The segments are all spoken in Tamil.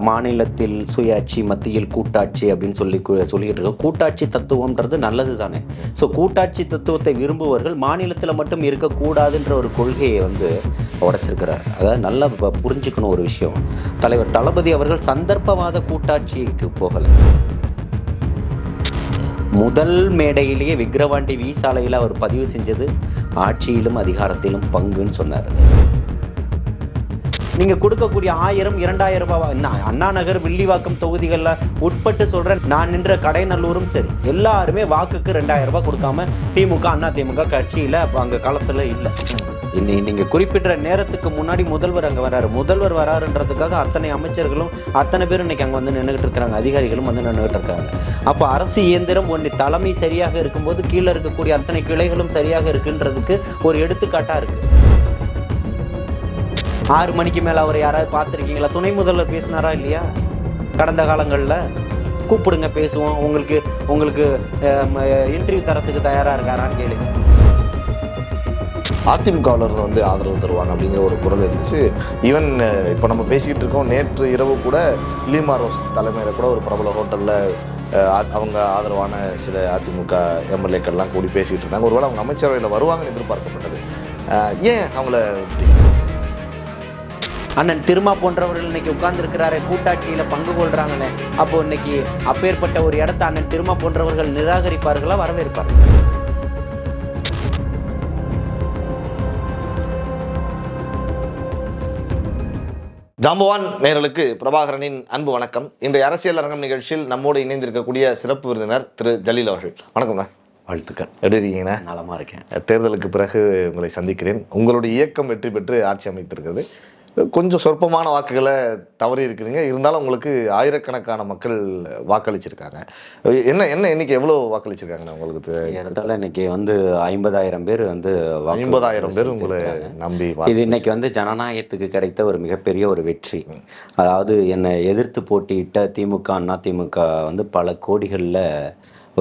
மாநிலத்தில் சுயாட்சி மத்தியில் கூட்டாட்சி அப்படின்னு சொல்லிக்கிட்டு இருக்கோம். கூட்டாட்சி தத்துவம்ன்றது நல்லது தானே. ஸோ கூட்டாட்சி தத்துவத்தை விரும்புவர்கள் மாநிலத்தில் மட்டும் இருக்கக்கூடாதுன்ற ஒரு கொள்கையை வந்து உடைச்சிருக்கிறார். அதாவது நல்லா புரிஞ்சுக்கணும் ஒரு விஷயம். தலைவர் தளபதி அவர்கள் சந்தர்ப்பவாத கூட்டாட்சிக்கு போகலை. முதல் மேடையிலேயே விக்கிரவாண்டி வி சாலையில் அவர் பதிவு செஞ்சது ஆட்சியிலும் அதிகாரத்திலும் பங்குன்னு சொன்னார். நீங்கள் கொடுக்கக்கூடிய 1000 2000 ரூபாய் அண்ணா நகர் வில்லிவாக்கம் தொகுதிகளில் உட்பட்டு சொல்கிறேன். நான் நின்ற கடைநல்லூரும் சரி, எல்லாருமே வாக்குக்கு 2000 ரூபாய் கொடுக்காம திமுக அண்ணா திமுக கட்சியில் அங்கே களத்தில் இல்லை. நீங்கள் குறிப்பிட்ட நேரத்துக்கு முன்னாடி முதல்வர் அங்கே வராரு. முதல்வர் வராருன்றதுக்காக அத்தனை அமைச்சர்களும் அத்தனை பேரும் இன்னைக்கு அங்கே வந்து நின்றுகிட்டு இருக்கிறாங்க. அதிகாரிகளும் வந்து நின்றுகிட்டு இருக்காங்க. அப்போ அரசு இயந்திரம் ஒன்று தலைமை சரியாக இருக்கும்போது கீழே இருக்கக்கூடிய அத்தனை கிளைகளும் சரியாக இருக்குன்றதுக்கு ஒரு எடுத்துக்காட்டாக இருக்குது. 6 மணிக்கு மேலே அவர் யாராவது பார்த்துருக்கீங்களா? துணை முதல்வர் பேசினாரா இல்லையா? கடந்த காலங்களில் கூப்பிடுங்க பேசுவோம், உங்களுக்கு இன்டர்வியூ தரத்துக்கு தயாராக இருக்காரான்னு கேளுங்க. அதிமுகவில் வந்து ஆதரவு தருவாங்க அப்படிங்கிற ஒரு குரல் இருந்துச்சு. ஈவன் இப்போ நம்ம பேசிக்கிட்டு இருக்கோம், நேற்று இரவு கூட லிமா ரோஸ் தலைமையில் கூட ஒரு பிரபல ஹோட்டலில் அவங்க ஆதரவான சில அதிமுக எம்எல்ஏக்கள்லாம் கூடி பேசிக்கிட்டு இருந்தாங்க. ஒருவேளை அவங்க அமைச்சரவையில் வருவாங்கன்னு எதிர்பார்க்கப்பட்டது. ஏன் அவங்கள அண்ணன் திருமா போன்றவர்கள் இன்னைக்கு உட்கார்ந்துருக்கிறாரு, கூட்டாட்சியில் பங்கு கொள்றாங்களே. அப்போ இன்னைக்கு அப்பேற்பட்ட ஒரு இடத்த அண்ணன் திருமா போன்றவர்கள் நிராகரிப்பார்களா, வரவேற்பார்கள்? ஜாம்பவான் நேயர்களுக்கு பிரபாகரனின் அன்பு வணக்கம். இன்றைய அரசியல் அரங்கம் நிகழ்ச்சியில் நம்மோடு இணைந்திருக்கக்கூடிய சிறப்பு விருந்தினர் திரு ஜலீல் அவர்கள். வணக்கம்ண்ணா. வாழ்த்துக்கள். எப்படி இருக்கீங்கண்ணா? நலமா இருக்கேன். தேர்தலுக்கு பிறகு உங்களை சந்திக்கிறேன். உங்களுடைய இயக்கம் வெற்றி பெற்று ஆட்சி அமைத்திருக்கிறது. கொஞ்சம் சொற்பமான வாக்குகளை தவறி இருக்கிறீங்க. இருந்தாலும் உங்களுக்கு ஆயிரக்கணக்கான மக்கள் வாக்களிச்சிருக்காங்க. என்ன இன்னைக்கு எவ்வளோ வாக்களிச்சிருக்காங்கண்ணா உங்களுக்கு? இடத்துல இன்னைக்கு வந்து 50,000 பேர் வந்து 50,000 பேர் உங்களை நம்பி. இது இன்னைக்கு வந்து ஜனநாயகத்துக்கு கிடைத்த ஒரு மிகப்பெரிய ஒரு வெற்றி. அதாவது என்னை எதிர்த்து போட்டியிட்ட திமுக அண்ணா திமுக வந்து பல கோடிகளில்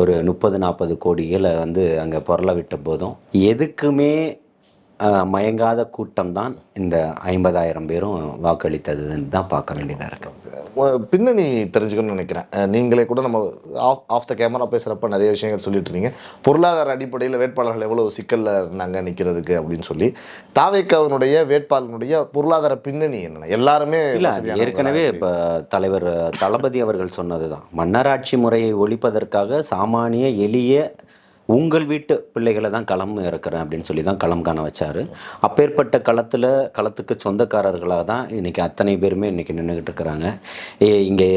ஒரு 30-40 கோடிகளை வந்து அங்கே பொருளை விட்ட போதும் எதுக்குமே மயங்காத கூட்டம் தான் இந்த 50,000 பேரும் வாக்களித்ததுன்னு தான் பார்க்க வேண்டியதாக இருக்கு. பின்னணி தெரிஞ்சுக்கணும்னு நினைக்கிறேன். நீங்களே கூட நம்ம ஆஃப் த கேமரா பேசுகிறப்ப நிறைய விஷயங்கள் சொல்லிட்டு இருந்தீங்க. பொருளாதார அடிப்படையில் வேட்பாளர்கள் எவ்வளோ சிக்கலில் இருந்தாங்க நிற்கிறதுக்கு அப்படின்னு சொல்லி. தாவேக்காவினுடைய வேட்பாளர்களுடைய பொருளாதார பின்னணி என்னென்ன? எல்லாருமே இல்லை, ஏற்கனவே இப்போ தலைவர் தளபதி அவர்கள் சொன்னது தான். மன்னராட்சி முறையை ஒழிப்பதற்காக சாமானிய எளிய உங்கள் வீட்டு பிள்ளைகளை தான் களம் இறக்குறேன் அப்படின்னு சொல்லி தான் களம் காண வச்சார். அப்பேற்பட்ட களத்துக்கு சொந்தக்காரர்களாக தான் இன்றைக்கி அத்தனை பேருமே இன்றைக்கி நின்றுக்கிட்டு இருக்கிறாங்க. இங்கே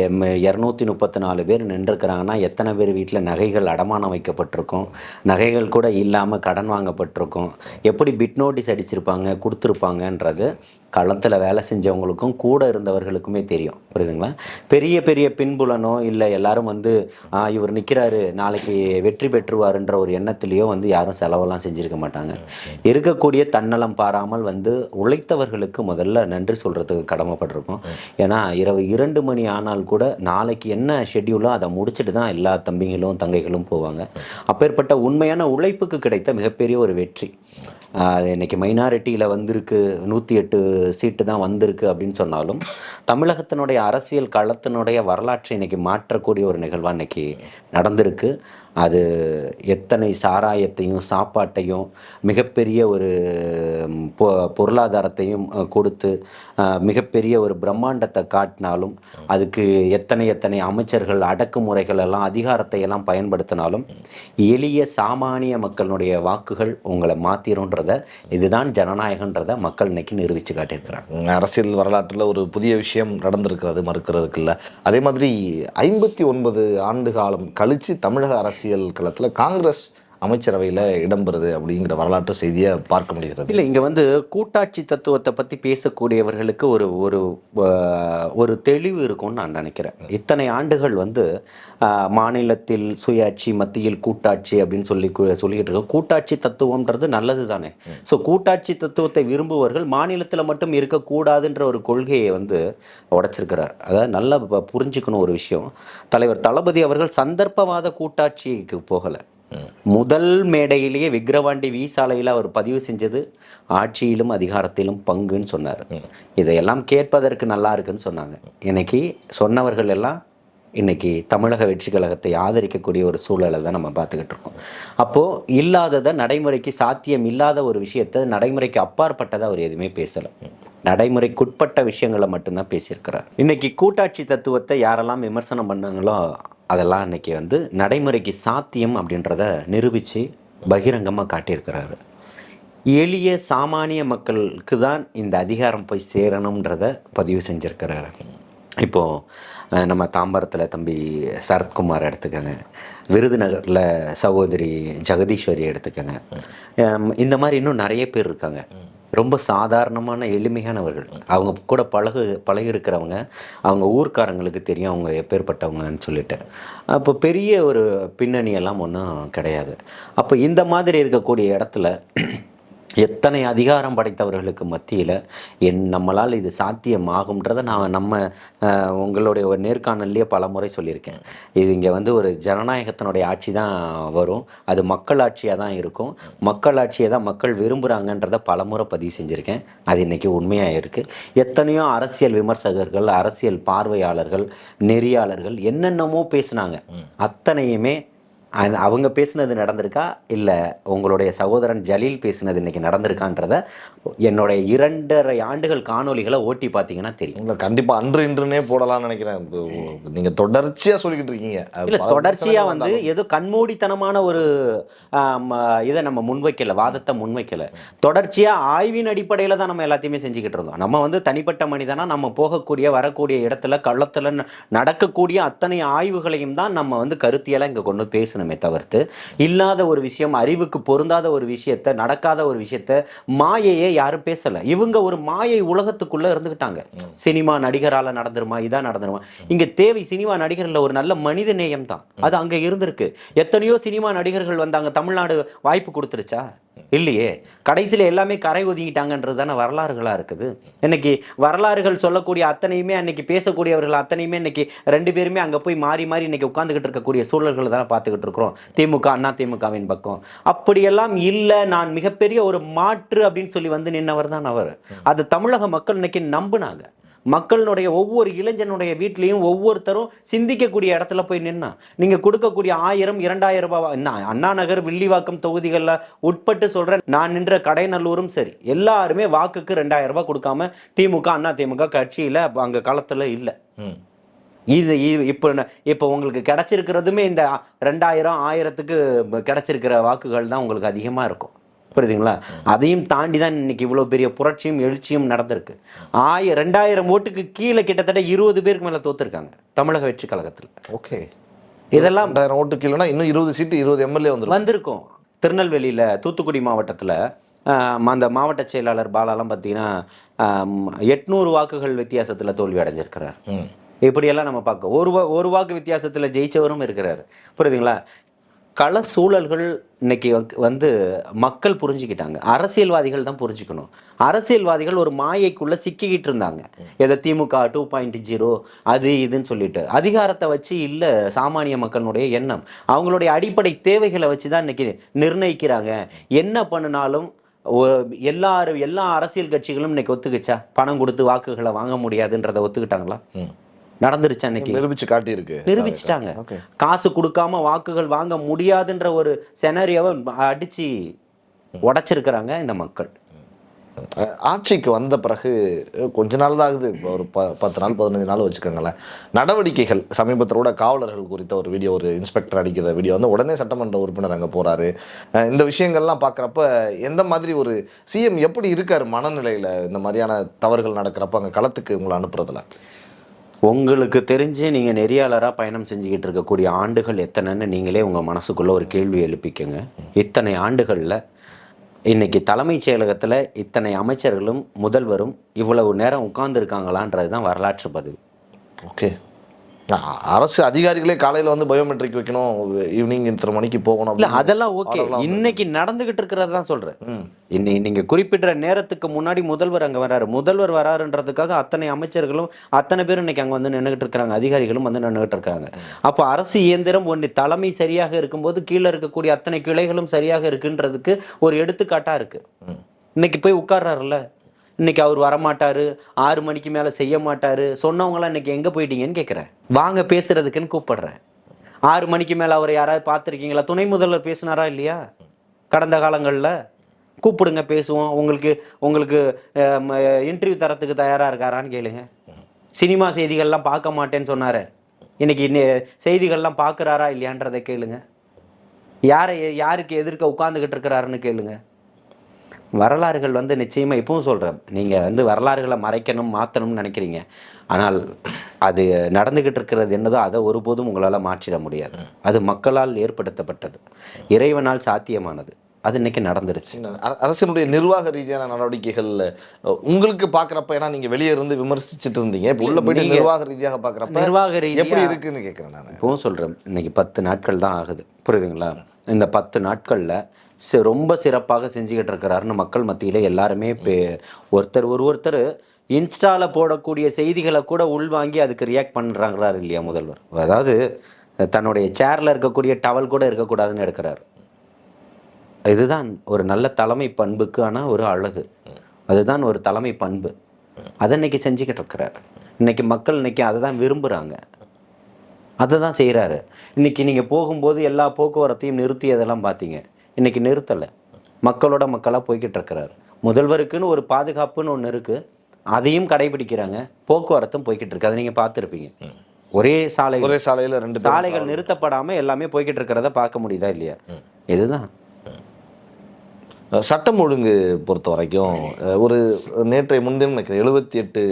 234 பேர் நின்றுருக்கிறாங்கன்னா எத்தனை பேர் வீட்டில் நகைகள் அடமானம் வைக்கப்பட்டிருக்கும், நகைகள் கூட இல்லாமல் கடன் வாங்கப்பட்டிருக்கும், எப்படி பிட் நோட்டீஸ் அடிச்சிருப்பாங்க கொடுத்துருப்பாங்கன்றது களத்தில் வேலை செஞ்சவங்களுக்கும் கூட இருந்தவர்களுக்குமே தெரியும். புரியுதுங்களா? பெரிய பெரிய பின்புலனோ இல்லை எல்லாரும் வந்து இவர் நிற்கிறாரு நாளைக்கு வெற்றி பெற்றுவாருன்ற ஒரு எண்ணத்திலேயோ வந்து யாரும் செலவெல்லாம் செஞ்சுருக்க மாட்டாங்க. இருக்கக்கூடிய தன்னலம் பாராமல் வந்து உழைத்தவர்களுக்கு முதல்ல நன்றி சொல்கிறதுக்கு கடமைப்பட்டிருக்கோம். ஏன்னா இரவு 2 மணி ஆனால் கூட நாளைக்கு என்ன ஷெட்யூலோ அதை முடிச்சுட்டு தான் எல்லா தம்பிங்களும் தங்கைகளும் போவாங்க. அப்பேற்பட்ட உண்மையான உழைப்புக்கு கிடைத்த மிகப்பெரிய ஒரு வெற்றி. அது இன்றைக்கி மைனாரிட்டியில் வந்திருக்கு, 108 சீட்டு தான் வந்திருக்கு அப்படின்னு சொன்னாலும் தமிழகத்தினுடைய அரசியல் களத்தினுடைய வரலாற்றை இன்றைக்கி மாற்றக்கூடிய ஒரு நிகழ்வாக இன்றைக்கி நடந்திருக்கு. அது எத்தனை சாராயத்தையும் சாப்பாட்டையும் மிகப்பெரிய ஒரு பொருளாதாரத்தையும் கொடுத்து மிகப்பெரிய ஒரு பிரம்மாண்டத்தை காட்டினாலும் அதுக்கு எத்தனை அமைச்சர்கள் அடக்குமுறைகள் எல்லாம் அதிகாரத்தை எல்லாம் பயன்படுத்தினாலும் எளிய சாமானிய மக்களுடைய வாக்குகள் உங்களை மாற்றிடும்ன்றத, இதுதான் ஜனநாயகன்றதை மக்கள் இன்னைக்கு நிரூபித்து காட்டியிருக்கிறாங்க. அரசியல் வரலாற்றில் ஒரு புதிய விஷயம் நடந்திருக்கிறது, மறுக்கிறதுக்கு இல்லை. அதே மாதிரி 59 ஆண்டு காலம் கழித்து தமிழக அரசியல் களத்தில் காங்கிரஸ் அமைச்சரவையில் இடம்பெறுது அப்படிங்கிற வரலாற்று செய்தியை பார்க்க முடிகிறது. இல்லை, இங்கே வந்து கூட்டாட்சி தத்துவத்தை பற்றி பேசக்கூடியவர்களுக்கு ஒரு ஒரு ஒரு தெளிவு இருக்கும்னு நான் நினைக்கிறேன். இத்தனை ஆண்டுகள் வந்து மாநிலத்தில் சுயாட்சி மத்தியில் கூட்டாட்சி அப்படின்னு சொல்லிக்கிட்டு இருக்கோம். கூட்டாட்சி தத்துவம்ன்றது நல்லது தானே. ஸோ கூட்டாட்சி தத்துவத்தை விரும்புவர்கள் மாநிலத்தில் மட்டும் இருக்கக்கூடாதுன்ற ஒரு கொள்கையை வந்து உடைச்சிருக்கிறார். அதாவது நல்லா புரிஞ்சுக்கணும் ஒரு விஷயம். தலைவர் தளபதி அவர்கள் சந்தர்ப்பவாத கூட்டாட்சிக்கு போகலை. முதல் மேடையிலேயே விக்கிரவாண்டி சாலையில் அவர் பதிவு செஞ்சது ஆட்சியிலும் அதிகாரத்திலும் பங்குன்னு சொன்னார். இதையெல்லாம் கேட்பதற்கு நல்லா இருக்குன்னு சொன்னாங்க. இன்னைக்கு சொன்னவர்கள் எல்லாம் இன்னைக்கு தமிழக வெற்றி கழகத்தை ஆதரிக்கக்கூடிய ஒரு சூழலை தான் நம்ம பார்த்துக்கிட்டு இருக்கோம். அப்போது இல்லாததை நடைமுறைக்கு சாத்தியம் இல்லாத ஒரு விஷயத்தை நடைமுறைக்கு அப்பாற்பட்டதை அவர் எதுவுமே பேசலை. நடைமுறைக்குட்பட்ட விஷயங்களை மட்டும்தான் பேசியிருக்கிறார். இன்னைக்கு கூட்டாட்சி தத்துவத்தை யாரெல்லாம் விமர்சனம் பண்ணாங்களோ அதெல்லாம் இன்னைக்கு நடைமுறைக்கு சாத்தியம் அப்படின்றத நிரூபித்து பகிரங்கமாக காட்டியிருக்கிறாரு. எளிய சாமானிய மக்களுக்கு தான் இந்த அதிகாரம் போய் சேரணுன்றத பதிவு செஞ்சுருக்கிறாரு. இப்போது நம்ம தாம்பரத்தில் தம்பி சரத்குமார் எடுத்துக்கோங்க, விருதுநகரில் சகோதரி ஜெகதீஸ்வரி எடுத்துக்கோங்க, இந்த மாதிரி இன்னும் நிறைய பேர் இருக்காங்க. ரொம்ப சாதாரணமான எளிமையானவர்கள். அவங்க கூட பழகி இருக்கிறவங்க, அவங்க ஊர்க்காரங்களுக்கு தெரியும் அவங்க எப்பேற்பட்டவங்கன்னு சொல்லிட்டு. அப்போ பெரிய ஒரு பின்னணியெல்லாம் ஒன்றும் கிடையாது. அப்போ இந்த மாதிரி இருக்கக்கூடிய இடத்துல எத்தனை அதிகாரம் படைத்தவர்களுக்கு மத்தியில் நம்மளால் இது சாத்தியமாகும்ன்றதை நம்ம உங்களுடைய ஒரு நேர்காணல்லையே பல முறை சொல்லியிருக்கேன். இது இங்கே ஒரு ஜனநாயகத்தினுடைய ஆட்சி தான் வரும், அது மக்கள் ஆட்சியாக தான் இருக்கும், மக்கள் ஆட்சியை தான் மக்கள் விரும்புகிறாங்கன்றதை பல முறை பதிவு செஞ்சுருக்கேன். அது இன்றைக்கி உண்மையாக இருக்குது. எத்தனையோ அரசியல் விமர்சகர்கள், அரசியல் பார்வையாளர்கள், நெறியாளர்கள் என்னென்னமோ பேசுனாங்க. அத்தனையுமே அவங்க பேசுனது நடந்திருக்கா, இல்லை உங்களுடைய சகோதரன் ஜலீல் பேசுனது இன்னைக்கு நடந்திருக்கான்றத என்னுடைய 2.5 ஆண்டுகள் காணொலிகளை ஓட்டி பார்த்தீங்கன்னா தெரியும். இல்லை கண்டிப்பாக அன்று இன்றுனே போடலாம்னு நினைக்கிறேன். நீங்கள் தொடர்ச்சியாக சொல்லிக்கிட்டு இருக்கீங்க. இல்லை, தொடர்ச்சியாக ஏதோ கண்மூடித்தனமான ஒரு இதை நம்ம முன்வைக்கலை, வாதத்தை முன்வைக்கலை. தொடர்ச்சியாக ஆய்வின் அடிப்படையில் தான் நம்ம எல்லாத்தையுமே செஞ்சுக்கிட்டு இருந்தோம். நம்ம தனிப்பட்ட மனிதனாக நம்ம போகக்கூடிய வரக்கூடிய இடத்துல களத்தில் நடக்கக்கூடிய அத்தனை ஆய்வுகளையும் தான் நம்ம கருத்தியெல்லாம் இங்கே கொண்டு பேசணும் தவிர்த்து இல்லாத ஒரு விஷயம், அறிவுக்கு பொருந்தாத ஒரு விஷயத்தை, நடக்காத ஒரு விஷயத்தை, மாயையே யாரும் பேசல. இவங்க ஒரு மாயை உலகத்துக்குள்ள இருந்துகிட்டாங்க. சினிமா நடிகரால நடந்துருமா, இதான் நடந்துருமா? இங்க தேவை சினிமா நடிகர்ல ஒரு நல்ல மனித நேயம் தான். அது அங்க இருந்திருக்கு. எத்தனையோ சினிமா நடிகர்கள் வந்தாங்க, தமிழ்நாடு வாய்ப்பு கொடுத்துருச்சா? இல்லையே. கடைசியில் எல்லாமே கரை ஒதுங்கிட்டாங்கன்றது தானே வரலாறுகளா இருக்குது. இன்னைக்கு வரலாறுகள் சொல்லக்கூடிய அத்தனையுமே, அன்னைக்கு பேசக்கூடியவர்கள் அத்தனையுமே இன்னைக்கு 2 பேருமே அங்கே போய் மாறி மாறி இன்னைக்கு உட்காந்துக்கிட்டு இருக்கக்கூடிய சூழல்களை தானே பார்த்துக்கிட்டு இருக்கிறோம். திமுக, அண்ணா திமுகவின் பக்கம் அப்படியெல்லாம் இல்லை. நான் மிகப்பெரிய ஒரு மாற்று அப்படின்னு சொல்லி நின்னவர் தான் அவர். அது தமிழக மக்கள் இன்னைக்கு நம்புனாங்க. மக்களுடைய ஒவ்வொரு இளைஞனுடைய வீட்லேயும் ஒவ்வொருத்தரும் சிந்திக்கக்கூடிய இடத்துல போய் நின்னா நீங்கள் கொடுக்கக்கூடிய 1000, 2000 ரூபாய், அண்ணா நகர், வில்லிவாக்கம் தொகுதிகளில் உட்பட்டு சொல்கிறேன், நான் நின்ற கடைநல்லூரும் சரி, எல்லாருமே வாக்குக்கு 2000 ரூபாய் கொடுக்காம திமுக, அண்ணா திமுக கட்சியில் அங்கே களத்தில் இல்லை. இது இப்போ உங்களுக்கு கிடைச்சிருக்கிறதுமே இந்த 2000, 1000க்கு கிடைச்சிருக்கிற வாக்குகள் தான் உங்களுக்கு அதிகமாக இருக்கும். புரியுதுங்களா? அதையும் தாண்டி தான் இன்னைக்கு இவ்வளோ பெரிய புரட்சியும் எழுச்சியும் நடந்திருக்கு. 2000 ஓட்டுக்கு கீழே கிட்டத்தட்ட 20 பேருக்கு மேலே தோத்துருக்காங்க தமிழக வெற்றி கழகத்தில். ஓகே, இதெல்லாம் 2000 ஓட்டு கீழேனா இன்னும் 20 சீட்டு, 20 எம்எல்ஏ வந்திருக்கும். திருநெல்வேலியில், தூத்துக்குடி மாவட்டத்தில் அந்த மாவட்ட செயலாளர் பாலாலாம் பார்த்தீங்கன்னா 800 வாக்குகள் வித்தியாசத்தில் தோல்வி அடைஞ்சிருக்கிறார். இப்படியெல்லாம் நம்ம பார்க்க ஒரு வாக்கு வித்தியாசத்தில் ஜெயிச்சவரும் இருக்கிறார். புரியுதுங்களா? கள சூழல்கள் இன்னைக்கு மக்கள் புரிஞ்சுக்கிட்டாங்க. அரசியல்வாதிகள் தான் புரிஞ்சுக்கணும். அரசியல்வாதிகள் ஒரு மாயைக்குள்ள சிக்கிக்கிட்டு இருந்தாங்க. எதை திமுக 2.0 அது இதுன்னு சொல்லிட்டு அதிகாரத்தை வச்சு இல்லை சாமானிய மக்களுடைய எண்ணம், அவங்களுடைய அடிப்படை தேவைகளை வச்சு தான் இன்னைக்கு நிர்ணயிக்கிறாங்க. என்ன பண்ணினாலும் எல்லா அரசியல் கட்சிகளும் இன்னைக்கு ஒத்துக்குச்சா? பணம் கொடுத்து வாக்குகளை வாங்க முடியாதுன்றதை ஒத்துக்கிட்டாங்களா? நடந்துருச்சு. அன்னைக்கு நிரூபிச்சுட்டாங்க. காசு கொடுக்காம வாக்குகள் வாங்க முடியாதுன்ற ஒரு செனரியோவை அடிச்சு உடைச்சிருக்கிறாங்க இந்த மக்கள். ஆட்சிக்கு வந்த பிறகு கொஞ்ச நாள் தான் ஆகுது, ஒரு 10 நாள் 15 நாள் வச்சுக்கோங்களேன். நடவடிக்கைகள் சமீபத்தோட காவலர்கள் குறித்த ஒரு வீடியோ, ஒரு இன்ஸ்பெக்டர் அடிக்கிற வீடியோ உடனே சட்டமன்ற உறுப்பினர் அங்கே போறாரு. இந்த விஷயங்கள்லாம் பார்க்குறப்ப எந்த மாதிரி ஒரு சிஎம் எப்படி இருக்காரு மனநிலையில் இந்த மாதிரியான தவறுகள் நடக்கிறப்ப அங்கே களத்துக்கு உங்களை அனுப்புறதுல? உங்களுக்கு தெரிஞ்சு நீங்கள் நெறியாளராக பயணம் செஞ்சுக்கிட்டு இருக்கக்கூடிய ஆண்டுகள் எத்தனைன்னு நீங்களே உங்கள் மனசுக்குள்ளே ஒரு கேள்வி எழுப்பிக்கங்க. இத்தனை ஆண்டுகளில் இன்னைக்கு தலைமைச் செயலகத்தில் இத்தனை அமைச்சர்களும் முதல்வரும் இவ்வளவு நேரம் உட்கார்ந்துருக்காங்களான்றது தான் வரலாற்று பதிவு. ஓகே, அரசு அதிகாரிகளே காலையில் வந்து பயோமெட்ரிக் வைக்கணும், ஈவினிங் இத்தனை மணிக்கு போகணும் இல்லை அப்படின்னு அதெல்லாம் ஓகே. order லாம் இன்னைக்கு நடந்துகிட்டு இருக்கிறது தான் சொல்கிறேன். ம். நீங்கள் குறிப்பிட்ட நேரத்துக்கு முன்னாடி முதல்வர் அங்கே வராரு. முதல்வர் வராருன்றதுக்காக அத்தனை அமைச்சர்களும் அத்தனை பேரும் இன்னைக்கு அங்கே வந்து நின்றுகிட்டு இருக்கிறாங்க. அதிகாரிகளும் வந்து நின்றுகிட்டு இருக்காங்க. அப்போ அரசு இயந்திரம் ஒன்று தலைமை சரியாக இருக்கும்போது கீழே இருக்கக்கூடிய அத்தனை கிளைகளும் சரியாக இருக்குன்றதுக்கு ஒரு எடுத்துக்காட்டாக இருக்கு. இன்னைக்கு போய் உட்கார்றாருல்ல, இன்னைக்கு அவர் வரமாட்டாரு, 6 மணிக்கு மேலே செய்ய மாட்டாரு சொன்னவங்களாம் இன்னைக்கு எங்கே போயிட்டீங்கன்னு கேட்குறேன். வாங்க பேசுறதுக்குன்னு கூப்பிடுறேன். 6 மணிக்கு மேலே அவர் யாராவது பார்த்துருக்கீங்களா? துணை முதல்வர் பேசினாரா இல்லையா கடந்த காலங்களில்? கூப்பிடுங்க பேசுவோம். உங்களுக்கு இன்டர்வியூ தரத்துக்கு தயாராக இருக்காரான்னு கேளுங்க. சினிமா செய்திகள்லாம் பார்க்க மாட்டேன்னு சொன்னார். இன்னைக்கு செய்திகள்லாம் பார்க்குறாரா இல்லையான்றதை கேளுங்க. யாருக்கு எதிர்க்க உட்காந்துக்கிட்டு இருக்கிறாருன்னு கேளுங்க. வரலாறுகள் வந்து நிச்சயமாக இப்பவும் சொல்கிறேன், நீங்கள் வந்து வரலாறுகளை மறைக்கணும் மாற்றணும்னு நினைக்கிறீங்க. ஆனால் அது நடந்துக்கிட்டு இருக்கிறது என்னதோ அதை ஒருபோதும் உங்களால் மாற்றிட முடியாது. அது மக்களால் ஏற்படுத்தப்பட்டது, இறைவனால் சாத்தியமானது. அது இன்னைக்கு நடந்துருச்சு. அரசினுடைய நிர்வாக ரீதியான நடவடிக்கைகள் உங்களுக்கு பார்க்குறப்ப, ஏன்னா நீங்கள் வெளியே இருந்து விமர்சிச்சுட்டு இருந்தீங்க, இப்போ உள்ள போயிட்டு நிர்வாக ரீதியாக பார்க்குறப்ப நிர்வாக ரீதியாக எப்படி இருக்குன்னு கேட்குறேன் நான். இப்பவும் சொல்கிறேன், இன்னைக்கு 10 நாட்கள் தான் ஆகுது, புரியுதுங்களா? இந்த 10 நாட்களில் ரொம்ப சிறப்பாக செஞ்சுக்கிட்டு இருக்கிறாருன்னு மக்கள் மத்தியில் எல்லாருமே ஒருத்தர் இன்ஸ்டாவில் போடக்கூடிய செய்திகளை கூட உள்வாங்கி அதுக்கு ரியாக்ட் பண்ணுறாங்கிறாரு இல்லையா முதல்வர்? அதாவது தன்னுடைய சேரில் இருக்கக்கூடிய டவல் கூட இருக்கக்கூடாதுன்னு எடுக்கிறார். இதுதான் ஒரு நல்ல தலைமை பண்புக்கான ஒரு அழகு. அதுதான் ஒரு தலைமை பண்பு. அதை இன்னைக்கு செஞ்சுக்கிட்டு இருக்கிறார். இன்னைக்கு மக்கள் இன்னைக்கு அதை தான் விரும்புகிறாங்க, அதை தான் செய்கிறாரு. இன்னைக்கு நீங்கள் போகும்போது எல்லா போக்குவரத்தையும் நிறுத்தி அதெல்லாம் பார்த்தீங்க. இன்னைக்கு நிறுத்தலை, மக்களோட மக்களாக போய்கிட்டு இருக்கிறாரு. முதல்வருக்குன்னு ஒரு பாதுகாப்புன்னு ஒன்று இருக்குது, அதையும் கடைபிடிக்கிறாங்க. போக்குவரத்தும் போய்கிட்டு இருக்கு, அதை நீங்கள் பார்த்துருப்பீங்க. ஒரே சாலையில் 2 சாலைகள் நிறுத்தப்படாமல் எல்லாமே போய்கிட்டு இருக்கிறத பார்க்க முடியுதா இல்லையா? இதுதான் சட்டம் ஒழுங்கு பொறுத்த வரைக்கும். ஒரு நேற்றைய முன்தினம் நினைக்கிறேன் 78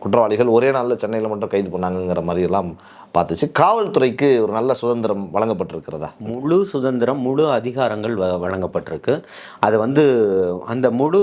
குற்றவாளிகள் ஒரே நாளில் சென்னையில் மட்டும் கைது பண்ணாங்கங்கிற மாதிரி எல்லாம் பார்த்துச்சு. காவல்துறைக்கு ஒரு நல்ல சுதந்திரம் வழங்கப்பட்டிருக்கிறதா? முழு சுதந்திரம், முழு அதிகாரங்கள் வழங்கப்பட்டிருக்கு. அதை வந்து அந்த முழு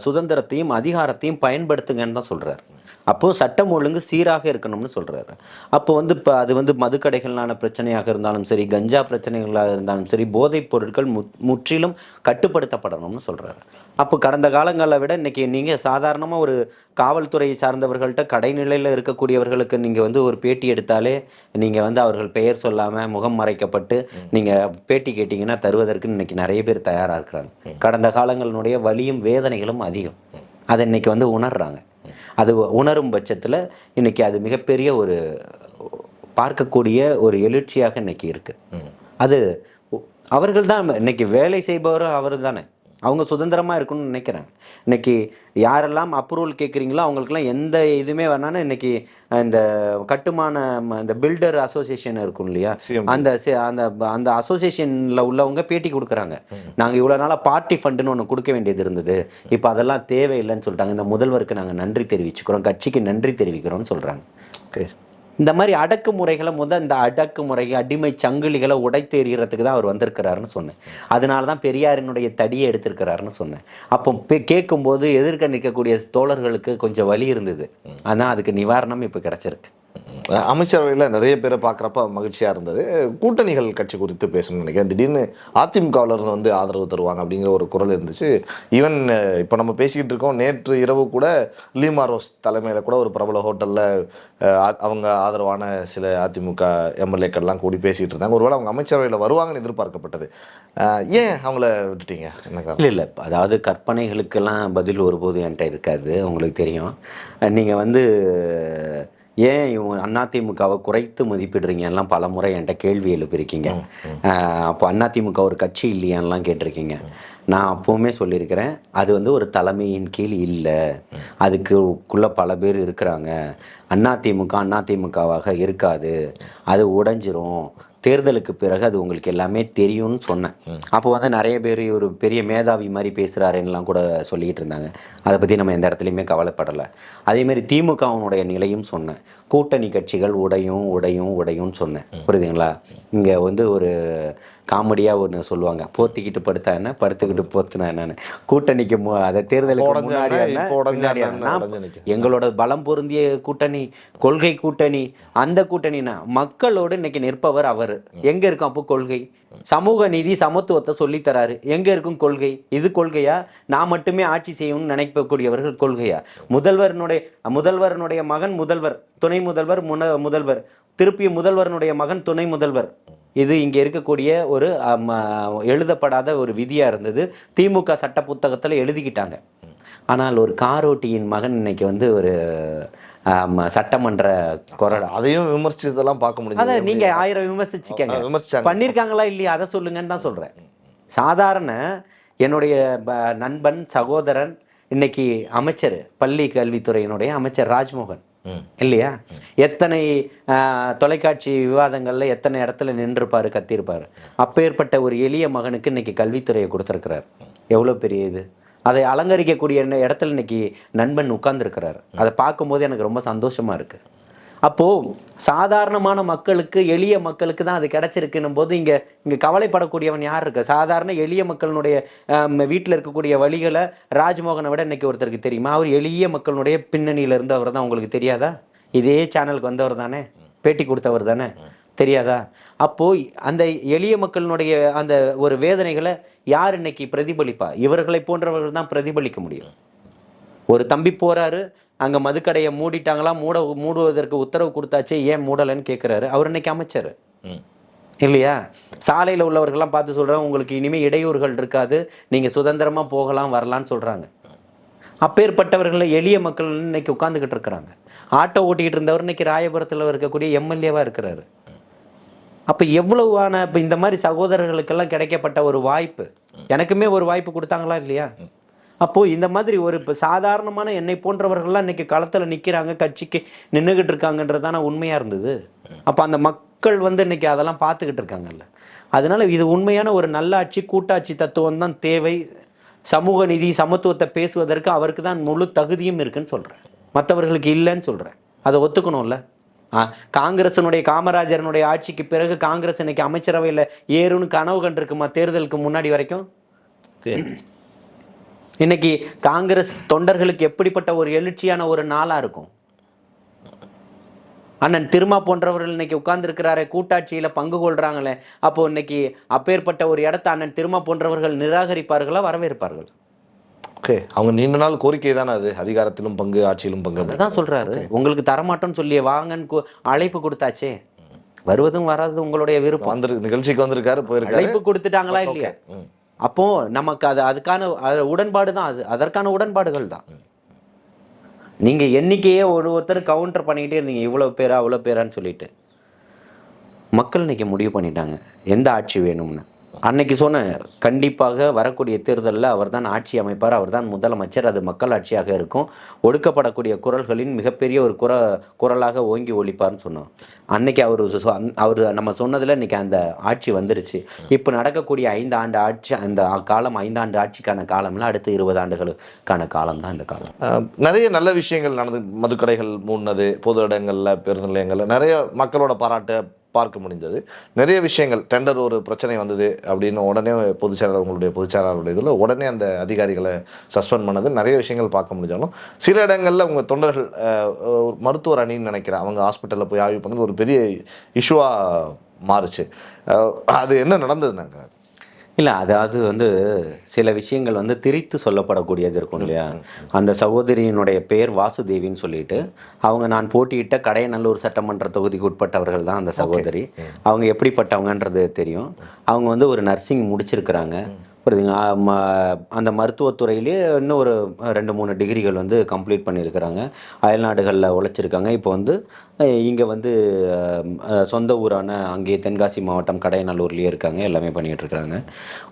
சுதந்திரத்தையும் அதிகாரத்தையும் பயன்படுத்துங்கன்னு தான் சொல்கிறார். அப்போது சட்டம் ஒழுங்கு சீராக இருக்கணும்னு சொல்கிறாரு. அப்போ வந்து இப்போ அது வந்து மதுக்கடைகளான பிரச்சனையாக இருந்தாலும் சரி, கஞ்சா பிரச்சனைகளாக இருந்தாலும் சரி, போதைப் பொருட்கள் முற்றிலும் கட்டுப்படுத்தப்படணும்னு சொல்கிறாரு. அப்போ கடந்த காலங்களை விட இன்றைக்கி நீங்கள் சாதாரணமாக ஒரு காவல்துறையை சார்ந்தவர்கள்ட்ட கடைநிலையில் இருக்கக்கூடியவர்களுக்கு நீங்கள் வந்து ஒரு பேட்டி எடுத்தாலே நீங்கள் வந்து அவர்கள் பெயர் சொல்லாமல் முகம் மறைக்கப்பட்டு நீங்கள் பேட்டி கேட்டிங்கன்னா தருவதற்கு இன்றைக்கி நிறைய பேர் தயாராக இருக்கிறாங்க. கடந்த காலங்களினுடைய வலியும் வேதனைகளும் அதிகம். அதை இன்றைக்கி வந்து உணர்கிறாங்க. அது உணரும் பட்சத்தில் இன்றைக்கி அது மிகப்பெரிய ஒரு பார்க்கக்கூடிய ஒரு எழுச்சியாக இன்றைக்கி இருக்குது. அது அவர்கள் தான் இன்றைக்கி வேலை செய்பவர், அவர் தானே. அவங்க சுதந்திரமாக இருக்கணும்னு நினைக்கிறாங்க. இன்றைக்கி யாரெல்லாம் அப்ரூவல் கேட்குறீங்களோ அவங்களுக்குலாம் எந்த இதுவுமே வேணான்னு இன்றைக்கி இந்த கட்டுமான இந்த பில்டர் அசோசியேஷன் இருக்கும் இல்லையா, அந்த அசோசியேஷனில் உள்ளவங்க பேட்டி கொடுக்குறாங்க. நாங்கள் இவ்வளோ நாளாக பார்ட்டி ஃபண்டுன்னு ஒன்று கொடுக்க வேண்டியது இருந்தது, இப்போ அதெல்லாம் தேவையில்லைன்னு சொல்லிட்டாங்க. இந்த முதல்வருக்கு நாங்கள் நன்றி தெரிவிச்சுக்கிறோம், கட்சிக்கு நன்றி தெரிவிக்கிறோம்னு சொல்கிறாங்க. ஓகே, இந்த மாதிரி அடக்குமுறைகளை இந்த அடக்குமுறை அடிமை சங்கிலிகளை உடைத்தெறிகிறதுக்கு தான் அவர் வந்திருக்கிறாருன்னு சொன்னேன். அதனால தான் பெரியாரினுடைய தடியை எடுத்திருக்கிறாருன்னு சொன்னேன். அப்போ கேட்கும்போது எதிர்க்க நிற்கக்கூடிய தோழர்களுக்கு கொஞ்சம் வலி இருந்தது. ஆனால் அதுக்கு நிவாரணம் இப்போ கிடச்சிருக்கு. அமைச்சரவையில் நிறைய பேரை பார்க்குறப்ப மகிழ்ச்சியாக இருந்தது. கூட்டணிகள் கட்சி குறித்து பேசணும்னு நினைக்கிறேன். திடீர்னு அதிமுகவிலிருந்து வந்து ஆதரவு தருவாங்க அப்படிங்கிற ஒரு குரல் இருந்துச்சு. ஈவன் இப்போ நம்ம பேசிக்கிட்டு இருக்கோம், நேற்று இரவு கூட லீமா ரோஸ் தலைமையில் கூட ஒரு பிரபல ஹோட்டலில் அவங்க ஆதரவான சில அதிமுக எம்எல்ஏக்கள்லாம் கூடி பேசிகிட்டு இருந்தாங்க. ஒருவேளை அவங்க அமைச்சரவையில் வருவாங்கன்னு எதிர்பார்க்கப்பட்டது. ஏன் அவங்கள விட்டுட்டீங்க? என்ன இல்லை, அதாவது கற்பனைகளுக்கெல்லாம் பதில் ஒருபோது என்கிட்ட இருக்காது, உங்களுக்கு தெரியும். நீங்கள் வந்து ஏன் இவங்க அதிமுகவை குறைத்து மதிப்பிடுறீங்க எல்லாம் பல முறை என்கிட்ட கேள்வி எழுப்பியிருக்கீங்க. அப்போ அதிமுக ஒரு கட்சி இல்லையான்லாம் கேட்டிருக்கீங்க. நான் அப்போவுமே சொல்லியிருக்கிறேன், அது வந்து ஒரு தலைமையின் கீழ் இல்லை, அதுக்குள்ளே பல பேர் இருக்கிறாங்க. அதிமுகவாக இருக்காது, அது உடைஞ்சிரும். தேர்தலுக்கு பிறகு அது உங்களுக்கு எல்லாமே தெரியும்னு சொன்னேன். அப்போ வந்து நிறைய பேர் ஒரு பெரிய மேதாவி மாதிரி பேசுகிறாருன்னெலாம் கூட சொல்லிக்கிட்டு இருந்தாங்க. அதை பற்றி நம்ம எந்த இடத்துலையுமே கவலைப்படலை. அதேமாரி திமுகவினுடைய நிலையும் சொன்னேன். கூட்டணி கட்சிகள் உடையும்னு சொன்னேன். புரியுதுங்களா? இங்கே வந்து ஒரு காமெடியாக ஒன்று சொல்லுவாங்க, போத்திக்கிட்டு படுத்தா என்ன, படுத்துக்கிட்டு போத்துனா என்னன்னு. கூட்டணிக்கு அதை தேர்தலுக்கு முன்னாடி எங்களோட பலம் பொருந்திய கூட்டணி, கொள்கை கூட்டணி, அந்த கூட்டணினா மக்களோடு இன்னைக்கு நிற்பவர் அவர். எங்க இருக்கும் அப்போ கொள்கை? சமூக நீதி சமத்துவத்தை சொல்லித்தராரு, எங்க இருக்கும் கொள்கை? இது கொள்கையா? நான் மட்டுமே ஆட்சி செய்யணும்னு நினைக்கக்கூடியவர்கள் கொள்கையா? முதல்வரனுடைய மகன் முதல்வர், துணை முதல்வர், முதல்வர், திருப்பி முதல்வரனுடைய மகன் துணை முதல்வர். இது இங்கே இருக்கக்கூடிய ஒரு எழுதப்படாத ஒரு விதியாக இருந்தது. திமுக சட்ட புத்தகத்தில் எழுதிக்கிட்டாங்க. ஆனால் ஒரு காரோட்டியின் மகன் இன்னைக்கு வந்து ஒரு சட்டமன்ற கொறடா. அதையும் விமர்சித்தெல்லாம் பார்க்க முடியும். அதை நீங்கள் 1000 விமர்சிச்சுக்கங்க, பண்ணியிருக்காங்களா இல்லையா அதை சொல்லுங்கன்னு தான் சொல்கிறேன். சாதாரண என்னுடைய நண்பன் சகோதரன் இன்னைக்கு அமைச்சர், பள்ளி கல்வித்துறையினுடைய அமைச்சர் ராஜ்மோகன் இல்லையா? எத்தனை தொலைக்காட்சி விவாதங்களில் எத்தனை இடத்துல நின்றுப்பாரு, கத்திருப்பாரு. அப்பேற்பட்ட ஒரு எளிய மகனுக்கு இன்னைக்கு கல்வித்துறையை கொடுத்துருக்கிறார். எவ்வளோ பெரிய இது! அதை அலங்கரிக்கக்கூடிய இடத்துல இன்னைக்கு நண்பன் உட்கார்ந்துருக்கிறார். அதை பார்க்கும்போது எனக்கு ரொம்ப சந்தோஷமா இருக்கு. அப்போது சாதாரணமான மக்களுக்கு, எளிய மக்களுக்கு தான் அது கிடச்சிருக்குன்னும் போது இங்கே கவலைப்படக்கூடியவன் யார் இருக்கு? சாதாரண எளிய மக்களுடைய வீட்டில் இருக்கக்கூடிய வழிகளை ராஜ்மோகனை விட இன்னைக்கு ஒருத்தருக்கு தெரியுமா? அவர் எளிய மக்களுடைய பின்னணியில் இருந்தவர் தான். உங்களுக்கு தெரியாதா? இதே சேனலுக்கு வந்தவர் தானே, பேட்டி கொடுத்தவர் தானே, தெரியாதா? அப்போது அந்த எளிய மக்களினுடைய அந்த ஒரு வேதனைகளை யார் இன்னைக்கு பிரதிபலிப்பா? இவர்களை போன்றவர்கள் தான் பிரதிபலிக்க முடியும். ஒரு தம்பி போகிறாரு, அங்கே மதுக்கடையை மூடிட்டாங்களா, மூடுவதற்கு உத்தரவு கொடுத்தாச்சே, ஏன் மூடலைன்னு கேட்குறாரு. அவர் இன்னைக்கு அமைச்சர் இல்லையா? சாலையில் உள்ளவர்கள்லாம் பார்த்து சொல்கிறாங்க, உங்களுக்கு இனிமேல் இடையூறுகள் இருக்காது, நீங்கள் சுதந்திரமாக போகலாம் வரலான்னு சொல்கிறாங்க. அப்பேற்பட்டவர்களை எளிய மக்கள் இன்னைக்கு உட்காந்துக்கிட்டு இருக்கிறாங்க. ஆட்டோ ஓட்டிக்கிட்டு இருந்தவர் இன்னைக்கு ராயபுரத்தில் இருக்கக்கூடிய எம்எல்ஏவாக இருக்கிறாரு. அப்போ எவ்வளவான இப்போ இந்த மாதிரி சகோதரர்களுக்கெல்லாம் கிடைக்கப்பட்ட ஒரு வாய்ப்பு, எனக்குமே ஒரு வாய்ப்பு கொடுத்தாங்களா இல்லையா? அப்போது இந்த மாதிரி ஒரு இப்போ சாதாரணமான என்னை போன்றவர்கள்லாம் இன்றைக்கி களத்தில் நிற்கிறாங்க, கட்சிக்கு நின்றுக்கிட்டு இருக்காங்கன்றதான உண்மையாக இருந்தது. அப்போ அந்த மக்கள் வந்து இன்றைக்கி அதெல்லாம் பார்த்துக்கிட்டு இருக்காங்கல்ல. அதனால் இது உண்மையான ஒரு நல்லாட்சி, கூட்டாட்சி தத்துவம் தான் தேவை. சமூக நீதி சமத்துவத்தை பேசுவதற்கு அவருக்கு தான் முழு தகுதியும் இருக்குன்னு சொல்கிறேன், மற்றவர்களுக்கு இல்லைன்னு சொல்கிறேன். அதை ஒத்துக்கணும்ல. காங்கிரஸினுடைய காமராஜரனுடைய ஆட்சிக்கு பிறகு காங்கிரஸ் இன்னைக்கு அமைச்சரவையில் ஏறுன்னு கனவு கண்டிருக்குமா தேர்தலுக்கு முன்னாடி வரைக்கும்? இன்னைக்கு காங்கிரஸ் தொண்டர்களுக்கு எப்படிப்பட்ட ஒரு எழுச்சியான ஒரு நாளா இருக்கும்? அண்ணன் திருமா போன்றவர்கள் இன்னைக்கு உட்கார்ந்துருக்கிறாரே, கூட்டாட்சியில பங்கு கொள்றாங்களே. அப்போ இன்னைக்கு அப்பேற்பட்ட ஒரு இடத்த அண்ணன் திருமா போன்றவர்கள் நிராகரிப்பார்களா, வரவேற்பார்கள்? ஓகே, அவங்க நீண்ட நாள் கோரிக்கை தானே அது, அதிகாரத்திலும் பங்கு, ஆட்சியிலும் பங்கு. அதான் சொல்றாரு, உங்களுக்கு தரமாட்டோம்னு சொல்லி வாங்கன்னு அழைப்பு கொடுத்தாச்சே, வருவதும் வராது உங்களுடைய விருப்பம். நிகழ்ச்சிக்கு வந்திருக்காரு, போயிருக்காரு, அழைப்பு கொடுத்துட்டாங்களா இல்லையா? அப்போ நமக்கு அதுக்கான உடன்பாடு தான், அதற்கான உடன்பாடுகள் தான். நீங்க எண்ணிக்கையே ஒருத்தர் கவுண்டர் பண்ணிக்கிட்டே இருந்தீங்க, இவ்வளவு பேரா அவ்வளோ பேரான்னு சொல்லிட்டு. மக்கள் இன்னைக்கு முடிவு பண்ணிட்டாங்க எந்த ஆட்சி வேணும்னு. அன்னைக்கு சொன்னேன், கண்டிப்பாக வரக்கூடிய தேர்தலில் அவர் தான் ஆட்சி அமைப்பார், அவர் தான் முதலமைச்சர், அது மக்கள் ஆட்சியாக இருக்கும், ஒடுக்கப்படக்கூடிய குரல்களின் மிகப்பெரிய ஒரு குரலாக ஓங்கி ஒழிப்பார்னு சொன்னோம். அன்னைக்கு அவர் நம்ம சொன்னதில் இன்னைக்கு அந்த ஆட்சி வந்துருச்சு. இப்போ நடக்கக்கூடிய 5 ஆண்டு ஆட்சி, அந்த காலம் 5 ஆண்டு ஆட்சிக்கான காலம்லாம் அடுத்து 20 ஆண்டுகளுக்கான காலம் தான் இந்த காலம். நிறைய நல்ல விஷயங்கள் நடந்து, மதுக்கடைகள் மூடினது, பொது இடங்களில், பேருந்து நிலையங்களில் நிறைய மக்களோட பாராட்டு பார்க்க முடிந்தது. நிறைய விஷயங்கள், டெண்டர் ஒரு பிரச்சனை வந்தது அப்படின்னு உடனே உங்களுடைய பொதுச்செயலாளருடைய இதில் உடனே அந்த அதிகாரிகளை சஸ்பெண்ட் பண்ணது, நிறைய விஷயங்கள் பார்க்க முடிஞ்சாலும் சில இடங்களில் உங்கள் தொண்டர்கள் மருத்துவர் அணின்னு நினைக்கிறேன், அவங்க ஹாஸ்பிட்டலில் போய் ஆய்வு பண்ணது ஒரு பெரிய இஷ்யூவாக மாறுச்சு. அது என்ன நடந்ததுனாங்க? இல்லை, அதாவது வந்து சில விஷயங்கள் வந்து திரித்து சொல்லப்படக்கூடியது இருக்கும் இல்லையா? அந்த சகோதரியினுடைய பேர் வாசுதேவின்னு சொல்லிட்டு, அவங்க நான் போட்டியிட்ட கடையநல்லூர் சட்டமன்ற தொகுதிக்கு உட்பட்டவர்கள் தான் அந்த சகோதரி. அவங்க எப்படிப்பட்டவங்கன்றது தெரியும். அவங்க வந்து ஒரு நர்சிங் முடிச்சிருக்கிறாங்க, புரியுதுங்களா? அந்த மருத்துவத்துறையிலே இன்னும் ஒரு 2-3 டிகிரிகள் வந்து கம்ப்ளீட் பண்ணியிருக்கிறாங்க. அயல்நாடுகளில் உழைச்சிருக்காங்க. இப்போ வந்து இங்கே வந்து சொந்த ஊரான அங்கே தென்காசி மாவட்டம் கடையநல்லூர்லேயே இருக்காங்க, எல்லாமே பண்ணிகிட்ருக்காங்க.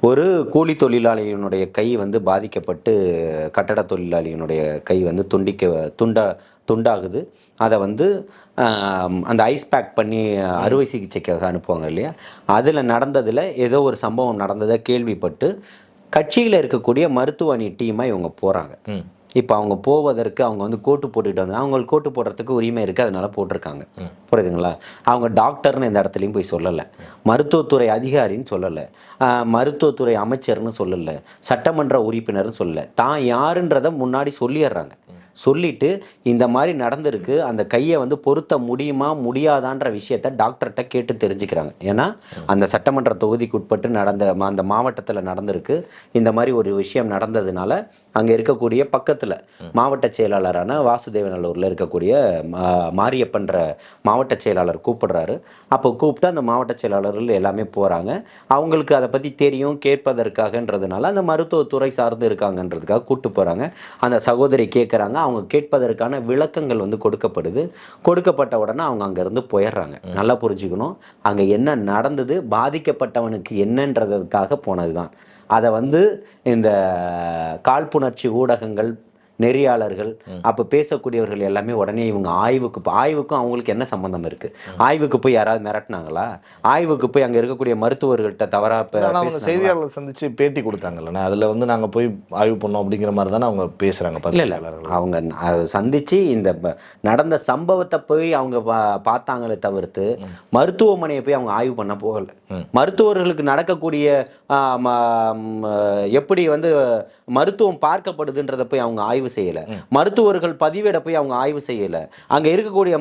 ஒரு கூலி தொழிலாளியினுடைய கை வந்து பாதிக்கப்பட்டு, கட்டட தொழிலாளியினுடைய கை வந்து துண்டாகுது. அதை வந்து அந்த ஐஸ் பேக் பண்ணி அறுவை சிகிச்சைக்காக அனுப்புவாங்க இல்லையா, அதில் நடந்ததில் ஏதோ ஒரு சம்பவம் நடந்ததை கேள்விப்பட்டு கட்சியில் இருக்கக்கூடிய மருத்துவ அணி டீமாக இவங்க போகிறாங்க. இப்போ அவங்க போவதற்கு அவங்க வந்து கோட்டு போட்டுட்டு வந்து அவங்களுக்கு கோட்டு போடுறதுக்கு உரிமை இருக்குது, அதனால போட்டிருக்காங்க. புரியுதுங்களா? அவங்க டாக்டர்னு இந்த இடத்துலையும் போய் சொல்லலை, மருத்துவத்துறை அதிகாரின்னு சொல்லலை, மருத்துவத்துறை அமைச்சர்னு சொல்லலை, சட்டமன்ற உறுப்பினர்னு சொல்லலை, தான் யாருன்றதை முன்னாடி சொல்லிடுறாங்க. சொல்லிட்டு இந்த மாதிரி நடந்திருக்கு, அந்த கையை வந்து பொருத்த முடியுமா முடியாதான்ற விஷயத்த டாக்டர்கிட்ட கேட்டு தெரிஞ்சுக்கிறாங்க. ஏன்னா அந்த சட்டமன்ற தொகுதிக்கு உட்பட்டு நடந்த அந்த மாவட்டத்தில் நடந்திருக்கு. இந்த மாதிரி ஒரு விஷயம் நடந்ததுனால அங்கே இருக்கக்கூடிய பக்கத்தில் மாவட்ட செயலாளரான வாசுதேவநல்லூரில் இருக்கக்கூடிய மாரியப்பன்ற மாவட்ட செயலாளர் கூப்பிடுறாரு. அப்போ கூப்பிட்டு அந்த மாவட்ட செயலாளர்கள் எல்லாமே போகிறாங்க. அவங்களுக்கு அதை பற்றி தெரியும், கேட்பதற்காகன்றதுனால அந்த மருத்துவத்துறை சார்ந்து இருக்காங்கன்றதுக்காக கூப்பிட்டு போகிறாங்க. அந்த சகோதரி கேட்குறாங்க, அவங்க கேட்பதற்கான விளக்கங்கள் வந்து கொடுக்கப்படுது. கொடுக்கப்பட்ட உடனே அவங்க அங்கேருந்து போயிடுறாங்க. நல்லா புரிஞ்சுக்கணும், அங்கே என்ன நடந்தது, பாதிக்கப்பட்டவனுக்கு என்னன்றதுக்காக போனது தான். அதை வந்து இந்த காழ்ப்புணர்ச்சி ஊடகங்கள், நெறியாளர்கள், அப்போ பேசக்கூடியவர்கள் எல்லாமே உடனே இவங்க ஆய்வுக்கும் அவங்களுக்கு என்ன சம்பந்தம் இருக்குது? ஆய்வுக்கு போய் யாராவது மிரட்டினாங்களா? ஆய்வுக்கு போய் அங்கே இருக்கக்கூடிய மருத்துவர்கள்ட்ட தவறாக அவங்க செய்தியாளர்கள் சந்திச்சு பேட்டி கொடுத்தாங்கல்ல, அதில் வந்து நாங்கள் போய் ஆய்வு பண்ணோம் அப்படிங்கிற மாதிரி தானே அவங்க பேசுகிறாங்க. இல்லை, அவங்க அதை சந்தித்து இந்த நடந்த சம்பவத்தை போய் அவங்க பார்த்தாங்களே தவிர்த்து மருத்துவமனையை போய் அவங்க ஆய்வு பண்ண போகலை. மருத்துவர்களுக்கு நடக்கக்கூடிய எப்படி வந்து மருத்துவம் பார்க்கப்படுதுன்றதை போய் அவங்க ஆய்வு செய்யலை. மருத்துவர்கள் பதிவேட போய் அவங்க ஆய்வு செய்யலை. அங்கே இருக்கக்கூடிய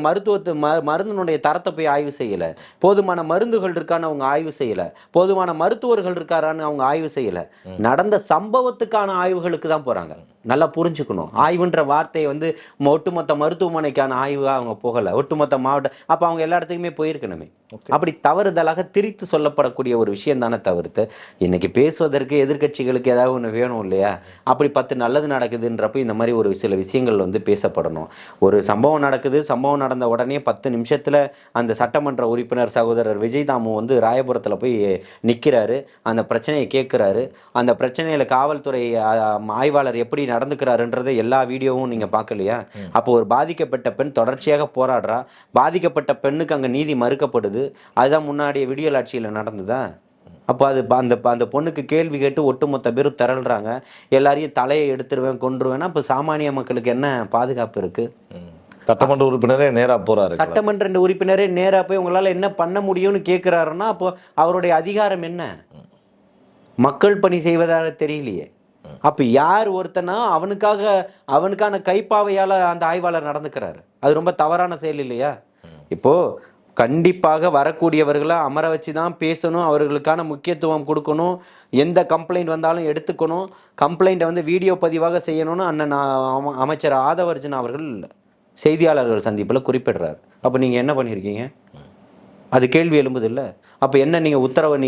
மருந்தினுடைய தரத்தை போய் ஆய்வு செய்யலை. போதுமான மருந்துகள் இருக்கான்னு அவங்க ஆய்வு செய்யலை. போதுமான மருத்துவர்கள் இருக்காரான்னு அவங்க ஆய்வு செய்யலை. நடந்த சம்பவத்துக்கான ஆய்வுகளுக்கு தான் போகிறாங்க. நல்லா புரிஞ்சுக்கணும், ஆய்வுன்ற வார்த்தையை வந்து ஒட்டுமொத்த மருத்துவமனைக்கான ஆய்வாக அவங்க போகலை, ஒட்டுமொத்த மாவட்டம். அப்போ அவங்க எல்லா இடத்துக்குமே போயிருக்கணுமே. அப்படி தவறுதலாக திரித்து சொல்லப்படக்கூடிய ஒரு விஷயம் தானே தவிர்த்து இன்னைக்கு பேசுவதற்கு எதிர்கட்சிகளுக்கு ஏதாவது ஒன்று வேணும் இல்லையா? அப்படி 10 நல்லது நடக்குதுன்றப்போ இந்த மாதிரி ஒரு சில விஷயங்கள் வந்து பேசப்படணும். ஒரு சம்பவம் நடக்குது, சம்பவம் நடந்த உடனே 10 நிமிஷத்தில் அந்த சட்டமன்ற உறுப்பினர் சகோதரர் விஜய் தாமு வந்து ராயபுரத்தில் போய் நிற்கிறாரு, அந்த பிரச்சனையை கேட்குறாரு. அந்த பிரச்சனையில் காவல்துறை ஆய்வாளர் எப்படி நடந்துக்கிறாருன்றதை எல்லா வீடியோவும் நீங்கள் பார்க்கலையா? அப்போ ஒரு பாதிக்கப்பட்ட பெண் தொடர்ச்சியாக போராடுறா, பாதிக்கப்பட்ட பெண்ணுக்கு அங்கே நீதி மறுக்கப்படுது. அதுதான் முன்னாடிய விடியல் ஆட்சியில் நடந்ததா? அப்போ அது அந்த பொண்ணுக்கு கேள்வி கேட்டு ஒட்டுமொத்த பேரும் திரள்றாங்க. எல்லாரையும் தலையை எடுத்துருவேன், கொன்றுவேன்னா அப்போ சாமானிய மக்களுக்கு என்ன பாதுகாப்பு இருக்கு? சட்டமன்ற உறுப்பினரே நேராக போறாரு. சட்டமன்ற உறுப்பினரே நேராக போய் உங்களால் என்ன பண்ண முடியும்னு கேட்குறாருன்னா அப்போ அவருடைய அதிகாரம் என்ன? மக்கள் பணி செய்வதாக தெரியலையே. அப்போ யார் ஒருத்தனா அவனுக்கான கைப்பாவையால் அந்த ஆய்வாளர் நடந்துக்கிறாரு. அது ரொம்ப தவறான செயல் இல்லையா? இப்போ கண்டிப்பாக வரக்கூடியவர்களை அமர வச்சு தான் பேசணும், அவர்களுக்கான முக்கியத்துவம் கொடுக்கணும், எந்த கம்ப்ளைண்ட் வந்தாலும் எடுத்துக்கணும், கம்ப்ளைண்ட்டை வந்து வீடியோ பதிவாக செய்யணும்னு அண்ணன் அமைச்சர் ஆதவர்ஜன் அவர்கள் செய்தியாளர்கள் சந்திப்பில் குறிப்பிடுறாரு. அப்போ நீங்கள் என்ன பண்ணியிருக்கீங்க? அது கேள்வி எழும்புது இல்லை? அப்போ என்ன நீங்கள் உத்தரவை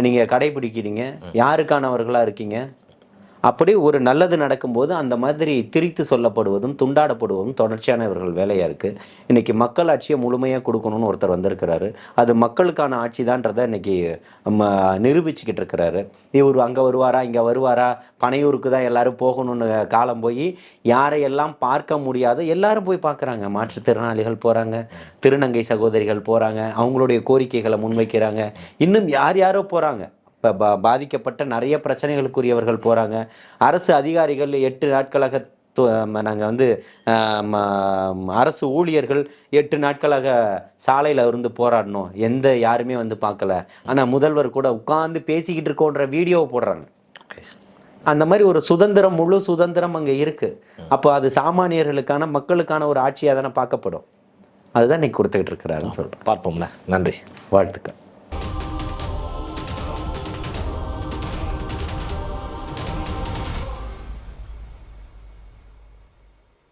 நீங்கள் கடைபிடிக்கிறீங்க? யாருக்கானவர்களாக இருக்கீங்க? அப்படி ஒரு நல்லது நடக்கும்போது அந்த மாதிரி திரித்து சொல்லப்படுவதும் துண்டாடப்படுவதும் தொடர்ச்சியான இவர்கள் வேலையாக இருக்குது. இன்றைக்கி மக்கள் ஆட்சியை முழுமையாக கொடுக்கணும்னு ஒருத்தர் வந்திருக்கிறாரு. அது மக்களுக்கான ஆட்சி தான்றதை இன்றைக்கி நிரூபிச்சுக்கிட்டு இருக்கிறாரு. இவர் அங்கே வருவாரா, இங்கே வருவாரா, பனையூருக்கு தான் எல்லோரும் போகணும்னு காலம் போய் யாரையெல்லாம் பார்க்க முடியாத எல்லாரும் போய் பார்க்குறாங்க. மாற்றுத்திறனாளிகள் போகிறாங்க, திருநங்கை சகோதரிகள் போகிறாங்க, அவங்களுடைய கோரிக்கைகளை முன்வைக்கிறாங்க. இன்னும் யாரோ போகிறாங்க. இப்போ பாதிக்கப்பட்ட நிறைய பிரச்சனைகளுக்குரியவர்கள் போகிறாங்க. அரசு அதிகாரிகள் 8 நாட்களாக நாங்கள் வந்து அரசு ஊழியர்கள் 8 நாட்களாக சாலையில் இருந்து போராடணும், யாருமே வந்து பார்க்கல. ஆனால் முதல்வர் கூட உட்கார்ந்து பேசிக்கிட்டு இருக்கோன்ற வீடியோவை போடுறாங்க. அந்த மாதிரி ஒரு சுதந்திரம், முழு சுதந்திரம் அங்கே இருக்குது. அப்போ அது சாமானியர்களுக்கான மக்களுக்கான ஒரு ஆட்சியாக தானே பார்க்கப்படும். அதுதான் இன்னைக்கு கொடுத்துக்கிட்டு இருக்கிறாருன்னு சொல்கிறேன். பார்ப்போம்ல. நன்றி, வாழ்த்துக்கள்.